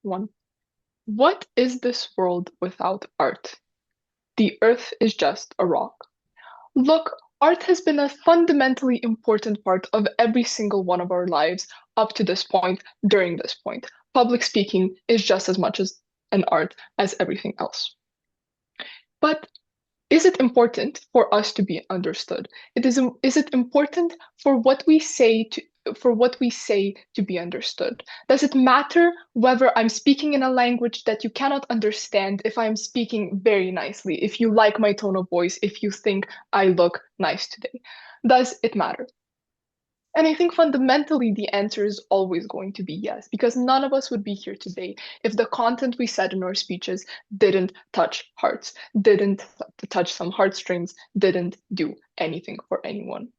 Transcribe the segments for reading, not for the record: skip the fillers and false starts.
One. What is this world without art? The earth is just a rock. Look, art has been a fundamentally important part of every single one of our lives up to this point, during this point. Public speaking is just as much as an art as everything else. But is it important for us to be understood? Is it important for what we say to be understood? Does it matter whether I'm speaking in a language that you cannot understand if I'm speaking very nicely, if you like my tone of voice, if you think I look nice today? Does it matter? And I think fundamentally the answer is always going to be yes, because none of us would be here today if the content we said in our speeches didn't touch hearts, didn't touch some heartstrings, didn't do anything for anyone.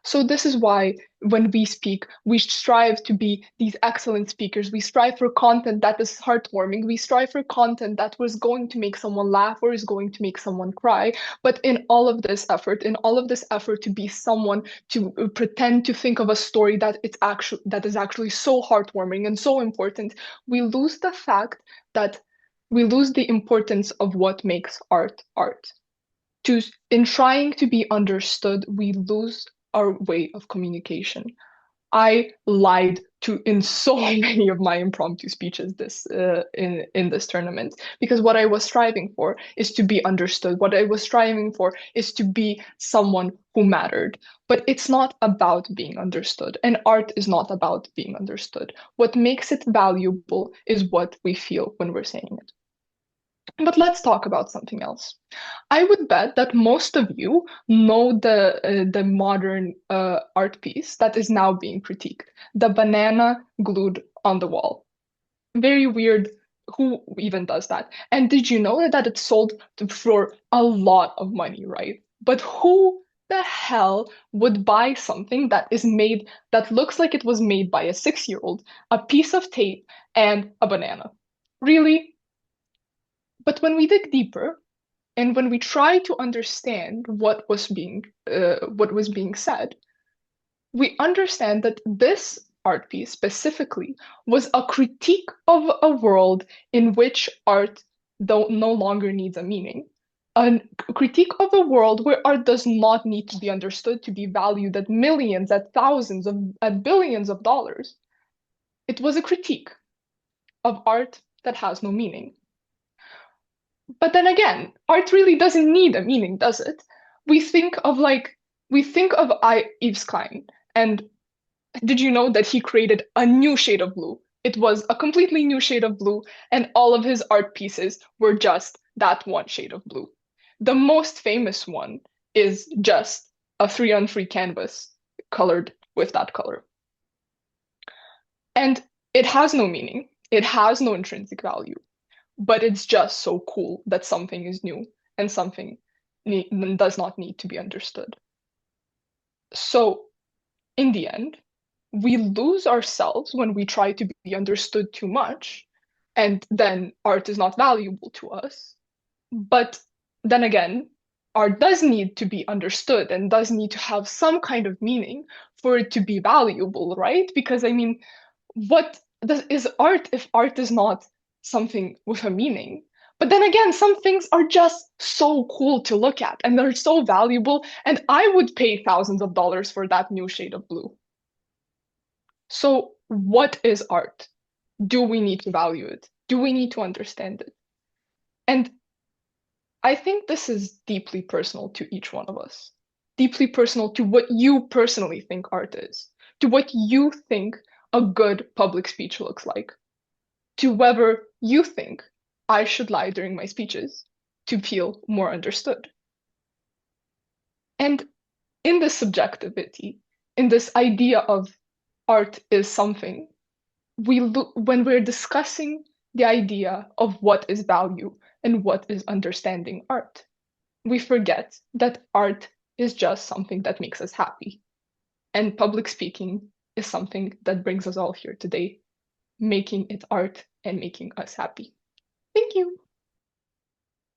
So this is why when we speak, we strive to be these excellent speakers. We strive for content that is heartwarming. We strive for content that was going to make someone laugh or is going to make someone cry. But in all of this effort to be someone, to pretend to think of a story that is actually so heartwarming and so important, we lose the fact that we lose the importance of what makes art art. In trying to be understood, we lose our way of communication. I lied in so many of my impromptu speeches in this tournament because what I was striving for is to be understood. What I was striving for is to be someone who mattered. But it's not about being understood, and art is not about being understood. What makes it valuable is what we feel when we're saying it. But let's talk about something else. I would bet that most of you know the modern art piece that is now being critiqued, the banana glued on the wall. Very weird. Who even does that? And did you know that it's sold for a lot of money, right? But who the hell would buy something that looks like it was made by a 6-year-old, a piece of tape, and a banana? Really? But when we dig deeper, and when we try to understand what was being said, we understand that this art piece specifically was a critique of a world in which art no longer needs a meaning. A critique of a world where art does not need to be understood to be valued at millions, at thousands, at billions of dollars. It was a critique of art that has no meaning. But then again, art really doesn't need a meaning, does it? We think of Yves Klein, and did you know that he created a new shade of blue? It was a completely new shade of blue, and all of his art pieces were just that one shade of blue. The most famous one is just a 3-on-3 canvas colored with that color. And it has no meaning. It has no intrinsic value, but it's just so cool that something is new and something does not need to be understood. So, in the end, we lose ourselves when we try to be understood too much, and then art is not valuable to us. But then again, art does need to be understood and does need to have some kind of meaning for it to be valuable, right? Because I mean, is art if art is not something with a meaning? But then again, some things are just so cool to look at and they're so valuable, and I would pay thousands of dollars for that new shade of blue. So, what is art? Do we need to value it? Do we need to understand it? And I think this is deeply personal to each one of us, deeply personal to what you personally think art is, to what you think a good public speech looks like, to whether you think I should lie during my speeches to feel more understood. And in this subjectivity, in this idea of art is something, when we're discussing the idea of what is value and what is understanding art, we forget that art is just something that makes us happy. And public speaking is something that brings us all here today, making it art and making us happy. Thank you.